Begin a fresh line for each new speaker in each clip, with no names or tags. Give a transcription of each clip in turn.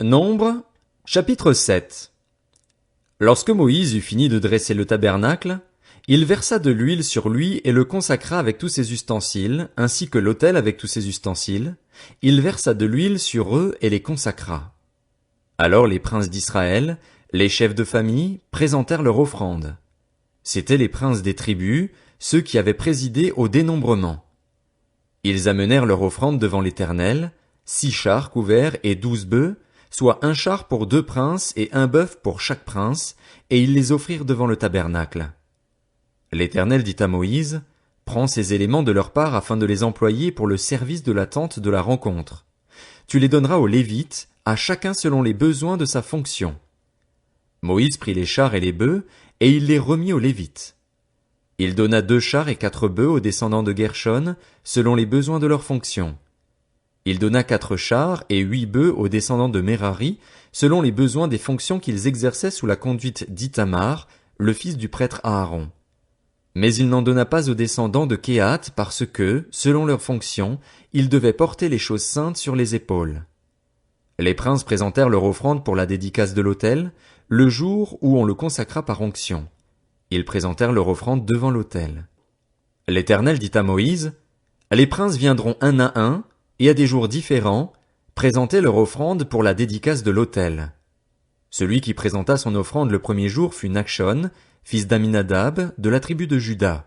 Nombre, chapitre 7. Lorsque Moïse eut fini de dresser le tabernacle, il versa de l'huile sur lui et le consacra avec tous ses ustensiles, ainsi que l'autel avec tous ses ustensiles. Il versa de l'huile sur eux et les consacra. Alors les princes d'Israël, les chefs de famille, présentèrent leur offrande. C'étaient les princes des tribus, ceux qui avaient présidé au dénombrement. Ils amenèrent leur offrande devant l'Éternel, 6 chars couverts et 12 bœufs, soit 1 char pour 2 princes et 1 bœuf pour chaque prince, et ils les offrirent devant le tabernacle. L'Éternel dit à Moïse, prends ces éléments de leur part afin de les employer pour le service de la tente de la rencontre. Tu les donneras aux Lévites, à chacun selon les besoins de sa fonction. Moïse prit les chars et les bœufs, et il les remit aux Lévites. Il donna 2 chars et 4 bœufs aux descendants de Gershon, selon les besoins de leur fonction. Il donna 4 chars et 8 bœufs aux descendants de Merari, selon les besoins des fonctions qu'ils exerçaient sous la conduite d'Ithamar, le fils du prêtre Aaron. Mais il n'en donna pas aux descendants de Kehath parce que, selon leurs fonctions, ils devaient porter les choses saintes sur les épaules. Les princes présentèrent leur offrande pour la dédicace de l'autel, le jour où on le consacra par onction. Ils présentèrent leur offrande devant l'autel. L'Éternel dit à Moïse, les princes viendront un à un, et à des jours différents, présenter leur offrande pour la dédicace de l'autel. Celui qui présenta son offrande le premier jour fut Nachshon, fils d'Aminadab, de la tribu de Juda.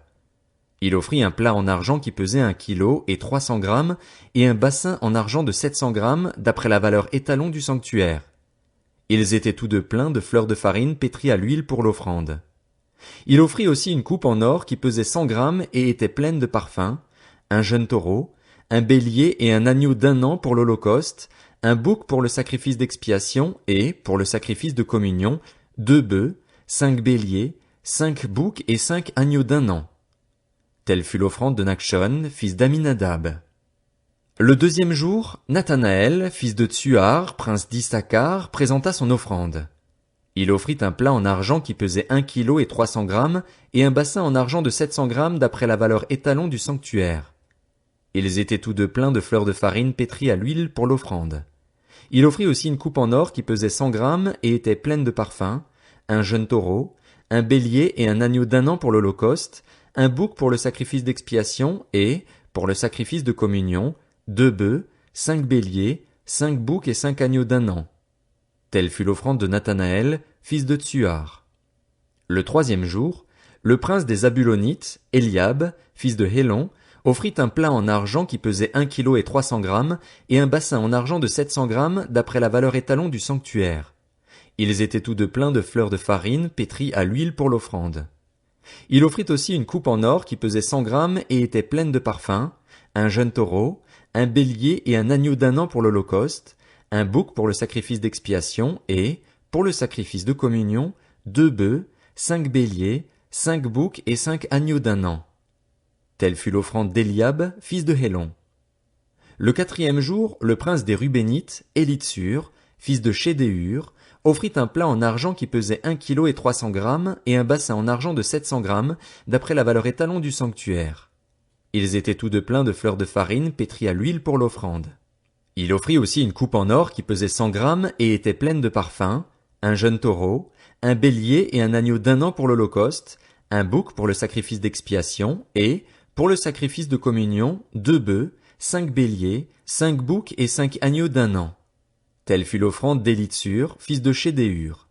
Il offrit un plat en argent qui pesait 1 kilo et 300 grammes, et un bassin en argent de 700 grammes, d'après la valeur étalon du sanctuaire. Ils étaient tous deux pleins de fleurs de farine pétries à l'huile pour l'offrande. Il offrit aussi une coupe en or qui pesait 100 grammes et était pleine de parfums, un jeune taureau, un bélier et un agneau d'1 an pour l'holocauste, un bouc pour le sacrifice d'expiation et, pour le sacrifice de communion, 2 bœufs, 5 béliers, 5 boucs et 5 agneaux d'1 an. Telle fut l'offrande de Nachshon, fils d'Aminadab. Le deuxième jour, Nathanaël, fils de Tsuar, prince d'Issachar, présenta son offrande. Il offrit un plat en argent qui pesait 1 kilo et 300 grammes, et un bassin en argent de 700 grammes d'après la valeur étalon du sanctuaire. Ils étaient tous deux pleins de fleurs de farine pétries à l'huile pour l'offrande. Il offrit aussi une coupe en or qui pesait 100 grammes et était pleine de parfums, un jeune taureau, un bélier et un agneau d'1 an pour l'holocauste, un bouc pour le sacrifice d'expiation et, pour le sacrifice de communion, 2 bœufs, 5 béliers, 5 boucs et 5 agneaux d'1 an. Telle fut l'offrande de Nathanaël, fils de Tsuar. Le troisième jour, le prince des Zabulonites, Eliab, fils de Hélon, offrit un plat en argent qui pesait 1 kilo et 300 grammes, et un bassin en argent de 700 grammes d'après la valeur étalon du sanctuaire. Ils étaient tous deux pleins de fleurs de farine pétries à l'huile pour l'offrande. Il offrit aussi une coupe en or qui pesait 100 grammes et était pleine de parfums, un jeune taureau, un bélier et un agneau d'1 an pour l'holocauste, un bouc pour le sacrifice d'expiation et, pour le sacrifice de communion, 2 bœufs, 5 béliers, 5 boucs et 5 agneaux d'1 an. Telle fut l'offrande d'Eliab, fils de Hélon. Le quatrième jour, le prince des Rubénites, Élitsur, fils de Chédéur, offrit un plat en argent qui pesait 1 kilo et 300 grammes et un bassin en argent de 700 grammes, d'après la valeur étalon du sanctuaire. Ils étaient tous deux pleins de fleurs de farine pétries à l'huile pour l'offrande. Il offrit aussi une coupe en or qui pesait 100 grammes et était pleine de parfums, un jeune taureau, un bélier et un agneau d'1 an pour l'holocauste, un bouc pour le sacrifice d'expiation et, pour le sacrifice de communion, 2 bœufs, 5 béliers, 5 boucs et 5 agneaux d'1 an. Telle fut l'offrande d'Élitsur, fils de Chédéur.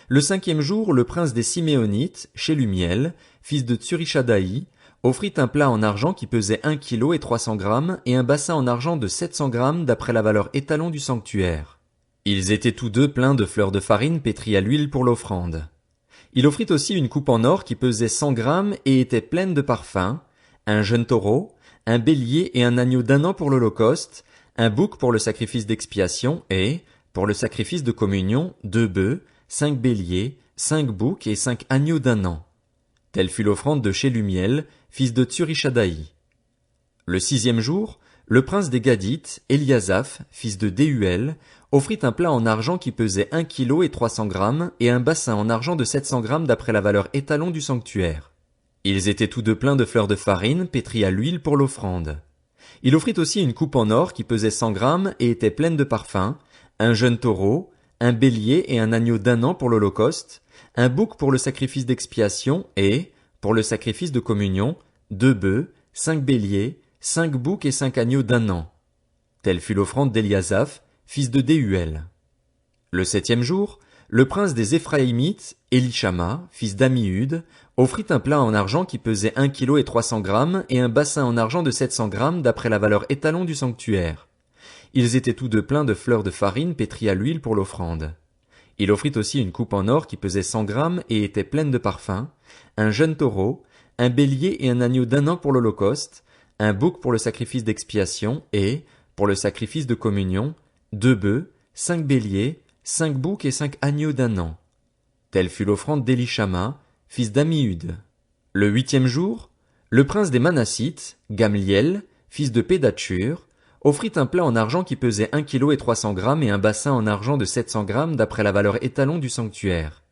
Le cinquième jour, le prince des Siméonites, Shelumiel, fils de Tsurishadaï, offrit un plat en argent qui pesait 1 kilo et 300 grammes et un bassin en argent de 700 grammes d'après la valeur étalon du sanctuaire. Ils étaient tous deux pleins de fleurs de farine pétries à l'huile pour l'offrande. Il offrit aussi une coupe en or qui pesait 100 grammes et était pleine de parfums, un jeune taureau, un bélier et un agneau d'1 an pour l'holocauste, un bouc pour le sacrifice d'expiation et, pour le sacrifice de communion, 2 bœufs, 5 béliers, 5 boucs et 5 agneaux d'1 an. Telle fut l'offrande de Shelumiel, fils de Tsurishadaï. Le sixième jour, le prince des Gadites, Eliasaph, fils de Déhuel, offrit un plat en argent qui pesait 1 kilo et 300 grammes et un bassin en argent de 700 grammes d'après la valeur étalon du sanctuaire. Ils étaient tous deux pleins de fleurs de farine pétries à l'huile pour l'offrande. Il offrit aussi une coupe en or qui pesait 100 grammes et était pleine de parfums, un jeune taureau, un bélier et un agneau d'un an pour l'holocauste, un bouc pour le sacrifice d'expiation et, pour le sacrifice de communion, 2 bœufs, 5 béliers, 5 boucs et 5 agneaux d'un an. Telle fut l'offrande d'Eliasaph, fils de Déhuel. Le 7e jour, le prince des Éphraïmites, Élishama, fils d'Ammihuд, offrit un plat en argent qui pesait 1 kilo et 300 grammes et un bassin en argent de 700 grammes d'après la valeur étalon du sanctuaire. Ils étaient tous deux pleins de fleurs de farine pétries à l'huile pour l'offrande. Il offrit aussi une coupe en or qui pesait 100 grammes et était pleine de parfums, un jeune taureau, un bélier et un agneau d'un an pour l'holocauste, un bouc pour le sacrifice d'expiation et, pour le sacrifice de communion, 2 bœufs, 5 béliers, 5 boucs et 5 agneaux d'un an. Telle fut l'offrande d'Élishama, fils d'Ammihud. Le 8e jour, le prince des Manassites, Gamliel, fils de Pédatsur, offrit un plat en argent qui pesait 1 kilo et 300 grammes et un bassin en argent de 700 grammes d'après la valeur étalon du sanctuaire.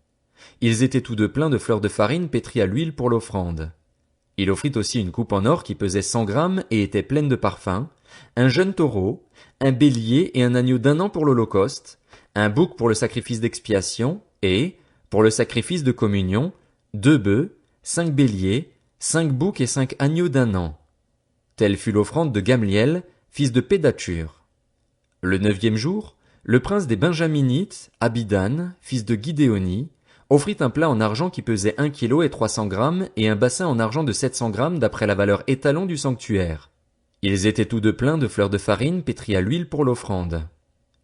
Ils étaient tous deux pleins de fleurs de farine pétries à l'huile pour l'offrande. Il offrit aussi une coupe en or qui pesait 100 grammes et était pleine de parfums, un jeune taureau, un bélier et un agneau d'un an pour l'holocauste, un bouc pour le sacrifice d'expiation et, pour le sacrifice de communion, 2 bœufs, 5 béliers, 5 boucs et 5 agneaux d'un an. Telle fut l'offrande de Gamliel, fils de Pédatsur. Le 9e jour, le prince des Benjaminites, Abidan, fils de Gidéoni, offrit un plat en argent qui pesait 1 kilo et 300 grammes et un bassin en argent de 700 grammes d'après la valeur étalon du sanctuaire. Ils étaient tous deux pleins de fleurs de farine pétries à l'huile pour l'offrande.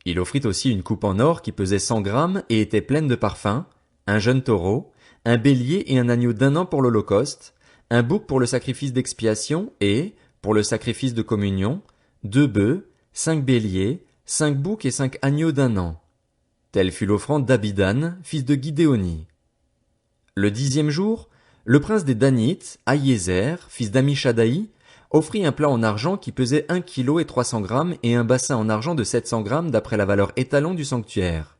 Il offrit aussi une coupe en or qui pesait 100 grammes et était pleine de parfums, un jeune taureau, un bélier et un agneau d'un an pour l'holocauste, un bouc pour le sacrifice d'expiation et, pour le sacrifice de communion, 2 bœufs, 5 béliers, 5 boucs et 5 agneaux d'un an. Telle fut l'offrande d'Abidan, fils de Gidéoni. Le 10e jour, le prince des Danites, Ahiézer, fils d'Amishadaï, offrit un plat en argent qui pesait 1 kilo et 300 grammes et un bassin en argent de 700 grammes d'après la valeur étalon du sanctuaire.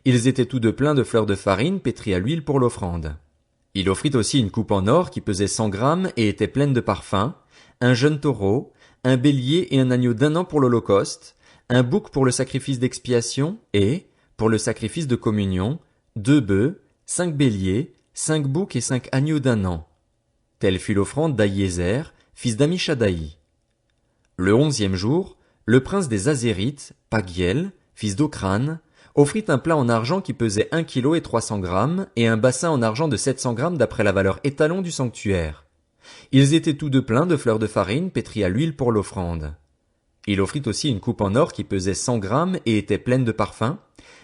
Ils étaient tous deux pleins de fleurs de farine pétries à l'huile pour l'offrande. Il offrit aussi une coupe en or qui pesait 100 grammes et était pleine de parfums, un jeune taureau, un bélier et un agneau d'un an pour l'holocauste, un bouc pour le sacrifice d'expiation et, pour le sacrifice de communion, 2 bœufs, 5 béliers, 5 boucs et 5 agneaux d'un an. Telle fut l'offrande d'Ahiézer, fils d'Amishadaï. Le 11e jour, le prince des Azérites, Pagiel, fils d'Ocran, offrit un plat en argent qui pesait 1 kilo et 300 grammes et un bassin en argent de 700 grammes d'après la valeur étalon du sanctuaire. Ils étaient tous deux pleins de fleurs de farine pétries à l'huile pour l'offrande. Il offrit aussi une coupe en or qui pesait 100 grammes et était pleine de parfums,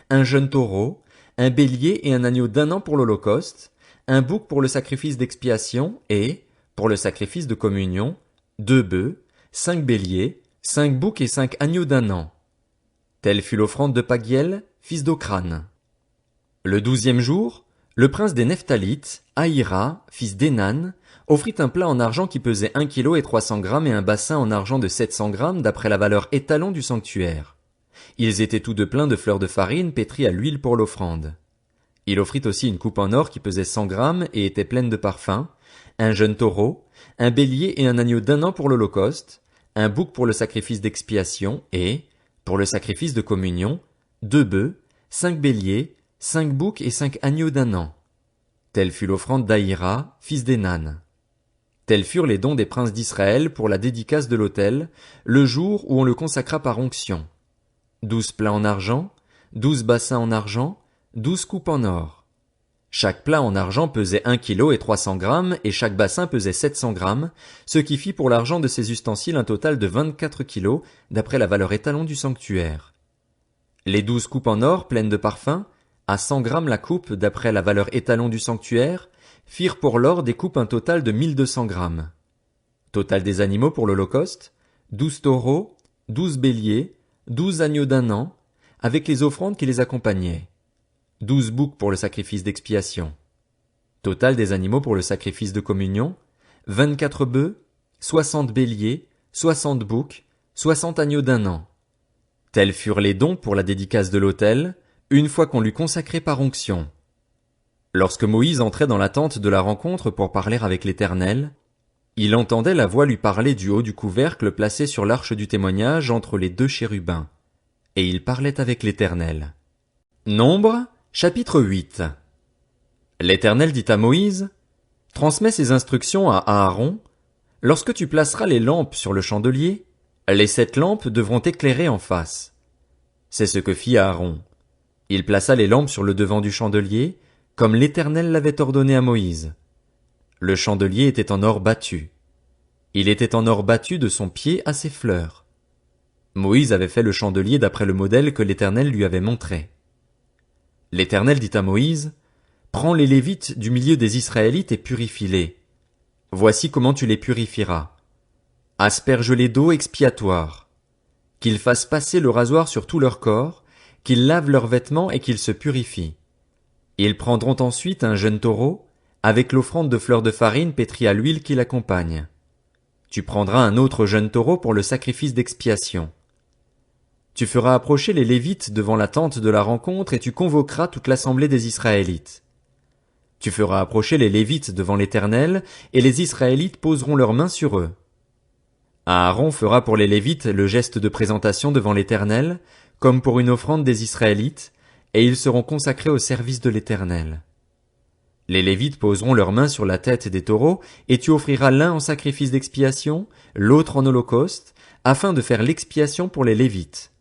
un jeune taureau, un bélier et un agneau d'un an pour l'holocauste, un bouc pour le sacrifice d'expiation et, pour le sacrifice de communion, 2 bœufs, 5 béliers, 5 boucs et 5 agneaux d'un an. Telle fut l'offrande de Pagiel, fils d'Ocran. Le 12e jour, le prince des Nephtalites, Ahira, fils d'Énan, offrit un plat en argent qui pesait 1 kilo et 300 grammes et un bassin en argent de 700 grammes d'après la valeur étalon du sanctuaire. Ils étaient tous deux pleins de fleurs de farine pétries à l'huile pour l'offrande. Il offrit aussi une coupe en or qui pesait 100 grammes et était pleine de parfums, un jeune taureau, un bélier et un agneau d'un an pour l'holocauste, un bouc pour le sacrifice d'expiation et, pour le sacrifice de communion, 2 bœufs, 5 béliers, 5 boucs et 5 agneaux d'un an. Telle fut l'offrande d'Ahira, fils d'Énan. Tels furent les dons des princes d'Israël pour la dédicace de l'autel, le jour où on le consacra par onction. 12 plats en argent, 12 bassins en argent, 12 coupes en or. Chaque plat en argent pesait 1 kilo et 300 grammes et chaque bassin pesait 700 grammes, ce qui fit pour l'argent de ces ustensiles un total de 24 kilos d'après la valeur étalon du sanctuaire. Les 12 coupes en or pleines de parfums, à 100 grammes la coupe d'après la valeur étalon du sanctuaire, firent pour l'or des coupes un total de 1200 grammes. Total des animaux pour l'holocauste, 12 taureaux, 12 béliers, 12 agneaux d'un an, avec les offrandes qui les accompagnaient. 12 boucs pour le sacrifice d'expiation. Total des animaux pour le sacrifice de communion, 24 bœufs, 60 béliers, 60 boucs, 60 agneaux d'un an. Tels furent les dons pour la dédicace de l'autel, une fois qu'on l'eut consacré par onction. Lorsque Moïse entrait dans la tente de la rencontre pour parler avec l'Éternel, il entendait la voix lui parler du haut du couvercle placé sur l'arche du témoignage entre les 2 chérubins. et il parlait avec l'Éternel. Nombre, chapitre 8. L'Éternel dit à Moïse, transmets ces instructions à Aaron. Lorsque tu placeras les lampes sur le chandelier, les 7 lampes devront éclairer en face. C'est ce que fit Aaron. Il plaça les lampes sur le devant du chandelier, comme l'Éternel l'avait ordonné à Moïse. Le chandelier était en or battu. Il était en or battu de son pied à ses fleurs. Moïse avait fait le chandelier d'après le modèle que l'Éternel lui avait montré. L'Éternel dit à Moïse, prends les Lévites du milieu des Israélites et purifie-les. Voici comment tu les purifieras. Asperge-les d'eau expiatoire. Qu'ils fassent passer le rasoir sur tout leur corps, qu'ils lavent leurs vêtements et qu'ils se purifient. Ils prendront ensuite un jeune taureau, avec l'offrande de fleurs de farine pétrie à l'huile qui l'accompagne. Tu prendras un autre jeune taureau pour le sacrifice d'expiation. Tu feras approcher les Lévites devant la tente de la rencontre et tu convoqueras toute l'assemblée des Israélites. Tu feras approcher les Lévites devant l'Éternel, et les Israélites poseront leurs mains sur eux. Aaron fera pour les Lévites le geste de présentation devant l'Éternel, comme pour une offrande des Israélites, et ils seront consacrés au service de l'Éternel. Les Lévites poseront leurs mains sur la tête des taureaux, et tu offriras l'un en sacrifice d'expiation, l'autre en holocauste, afin de faire l'expiation pour les Lévites.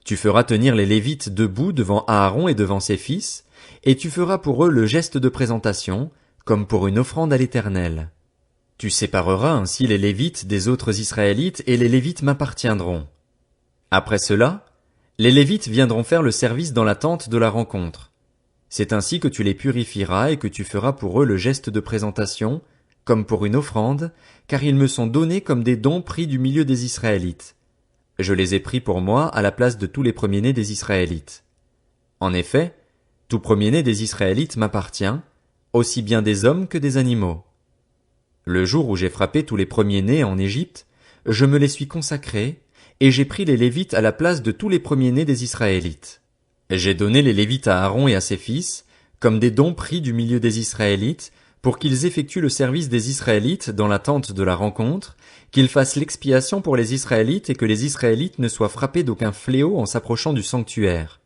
Tu feras tenir les Lévites debout devant Aaron et devant ses fils, et tu feras pour eux le geste de présentation, comme pour une offrande à l'Éternel. Tu sépareras ainsi les Lévites des autres Israélites, et les Lévites m'appartiendront. Après cela, les Lévites viendront faire le service dans la tente de la rencontre. C'est ainsi que tu les purifieras et que tu feras pour eux le geste de présentation, comme pour une offrande, car ils me sont donnés comme des dons pris du milieu des Israélites. Je les ai pris pour moi à la place de tous les premiers-nés des Israélites. En effet, tout premier-né des Israélites m'appartient, aussi bien des hommes que des animaux. Le jour où j'ai frappé tous les premiers-nés en Égypte, je me les suis consacrés, et j'ai pris les Lévites à la place de tous les premiers-nés des Israélites. J'ai donné les Lévites à Aaron et à ses fils, comme des dons pris du milieu des Israélites, pour qu'ils effectuent le service des Israélites dans la tente de la rencontre, qu'ils fassent l'expiation pour les Israélites et que les Israélites ne soient frappés d'aucun fléau en s'approchant du sanctuaire.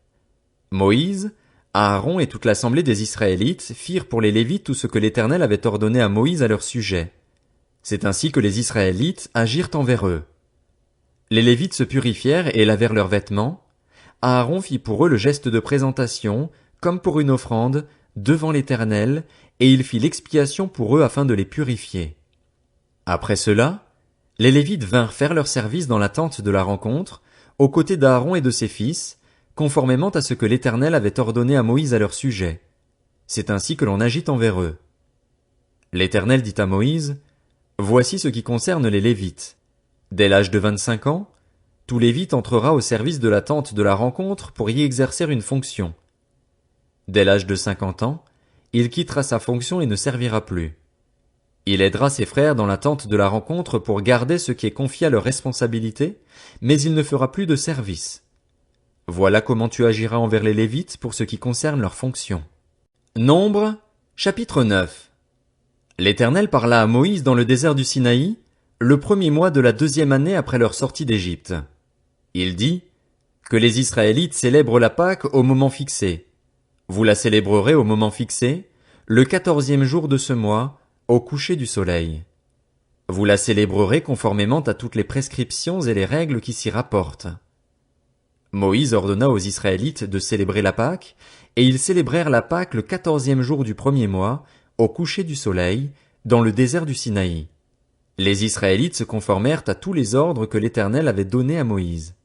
Moïse, Aaron et toute l'assemblée des Israélites firent pour les Lévites tout ce que l'Éternel avait ordonné à Moïse à leur sujet. C'est ainsi que les Israélites agirent envers eux. Les Lévites se purifièrent et lavèrent leurs vêtements. Aaron fit pour eux le geste de présentation, comme pour une offrande, devant l'Éternel, et il fit l'expiation pour eux afin de les purifier. Après cela, les Lévites vinrent faire leur service dans la tente de la rencontre, aux côtés d'Aaron et de ses fils, conformément à ce que l'Éternel avait ordonné à Moïse à leur sujet. C'est ainsi que l'on agit envers eux. L'Éternel dit à Moïse, voici ce qui concerne les Lévites. Dès l'âge de 25 ans, tout Lévite entrera au service de la tente de la rencontre pour y exercer une fonction. Dès l'âge de 50 ans, il quittera sa fonction et ne servira plus. Il aidera ses frères dans la tente de la rencontre pour garder ce qui est confié à leur responsabilité, mais il ne fera plus de service. Voilà comment tu agiras envers les Lévites pour ce qui concerne leur fonction. Nombre, chapitre 9. L'Éternel parla à Moïse dans le désert du Sinaï, le premier mois de la 2e année après leur sortie d'Égypte. Il dit, que les Israélites célèbrent la Pâque au moment fixé. Vous la célébrerez au moment fixé, le 14e jour de ce mois, au coucher du soleil. Vous la célébrerez conformément à toutes les prescriptions et les règles qui s'y rapportent. Moïse ordonna aux Israélites de célébrer la Pâque, et ils célébrèrent la Pâque le 14e jour du premier mois, au coucher du soleil, dans le désert du Sinaï. Les Israélites se conformèrent à tous les ordres que l'Éternel avait donnés à Moïse.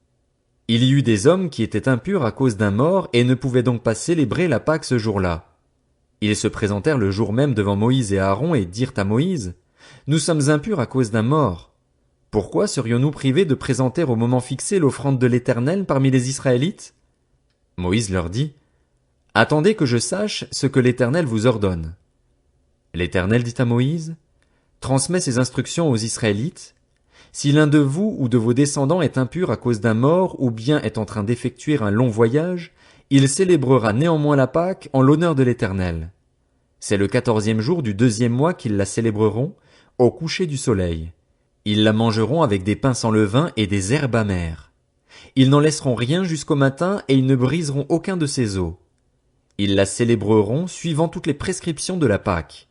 Il y eut des hommes qui étaient impurs à cause d'un mort et ne pouvaient donc pas célébrer la Pâque ce jour-là. Ils se présentèrent le jour même devant Moïse et Aaron et dirent à Moïse, « Nous sommes impurs à cause d'un mort. Pourquoi serions-nous privés de présenter au moment fixé l'offrande de l'Éternel parmi les Israélites ?» Moïse leur dit, « Attendez que je sache ce que l'Éternel vous ordonne. » L'Éternel dit à Moïse, « Transmets ces instructions aux Israélites. Si l'un de vous ou de vos descendants est impur à cause d'un mort ou bien est en train d'effectuer un long voyage, il célébrera néanmoins la Pâque en l'honneur de l'Éternel. C'est le 14e jour du 2e mois qu'ils la célébreront, au coucher du soleil. Ils la mangeront avec des pains sans levain et des herbes amères. Ils n'en laisseront rien jusqu'au matin et ils ne briseront aucun de ses os. Ils la célébreront suivant toutes les prescriptions de la Pâque.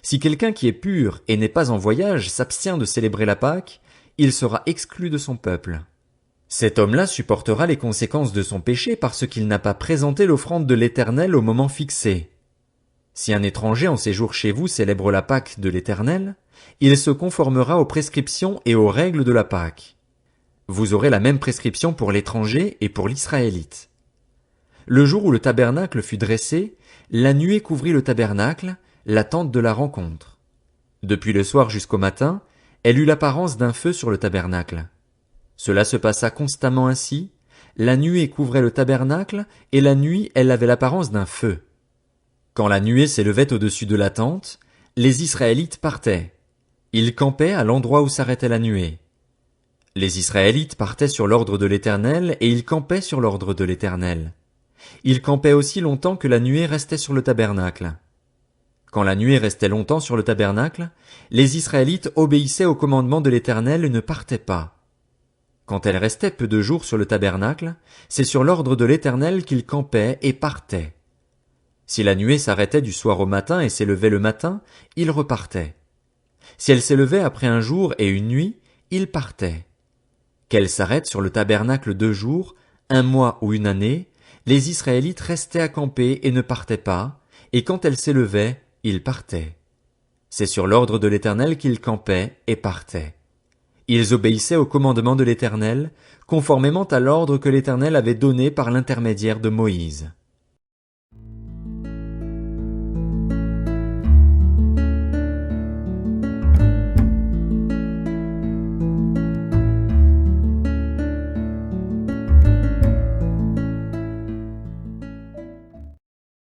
Si quelqu'un qui est pur et n'est pas en voyage s'abstient de célébrer la Pâque, il sera exclu de son peuple. Cet homme-là supportera les conséquences de son péché parce qu'il n'a pas présenté l'offrande de l'Éternel au moment fixé. Si un étranger en séjour chez vous célèbre la Pâque de l'Éternel, il se conformera aux prescriptions et aux règles de la Pâque. Vous aurez la même prescription pour l'étranger et pour l'Israélite. Le jour où le tabernacle fut dressé, la nuée couvrit le tabernacle, la tente de la rencontre. Depuis le soir jusqu'au matin, elle eut l'apparence d'un feu sur le tabernacle. Cela se passa constamment ainsi, la nuée couvrait le tabernacle, et la nuit elle avait l'apparence d'un feu. Quand la nuée s'élevait au-dessus de la tente, les Israélites partaient. Ils campaient à l'endroit où s'arrêtait la nuée. Les Israélites partaient sur l'ordre de l'Éternel, et ils campaient sur l'ordre de l'Éternel. Ils campaient aussi longtemps que la nuée restait sur le tabernacle. Quand la nuée restait longtemps sur le tabernacle, les Israélites obéissaient au commandement de l'Éternel et ne partaient pas. Quand elle restait peu de jours sur le tabernacle, c'est sur l'ordre de l'Éternel qu'ils campaient et partaient. Si la nuée s'arrêtait du soir au matin et s'élevait le matin, ils repartaient. Si elle s'élevait après un jour et une nuit, ils partaient. Qu'elle s'arrête sur le tabernacle 2 jours, 1 mois ou une année, les Israélites restaient à camper et ne partaient pas, et quand elle s'élevait, ils partaient. C'est sur l'ordre de l'Éternel qu'ils campaient et partaient. Ils obéissaient au commandement de l'Éternel, conformément à l'ordre que l'Éternel avait donné par l'intermédiaire de Moïse.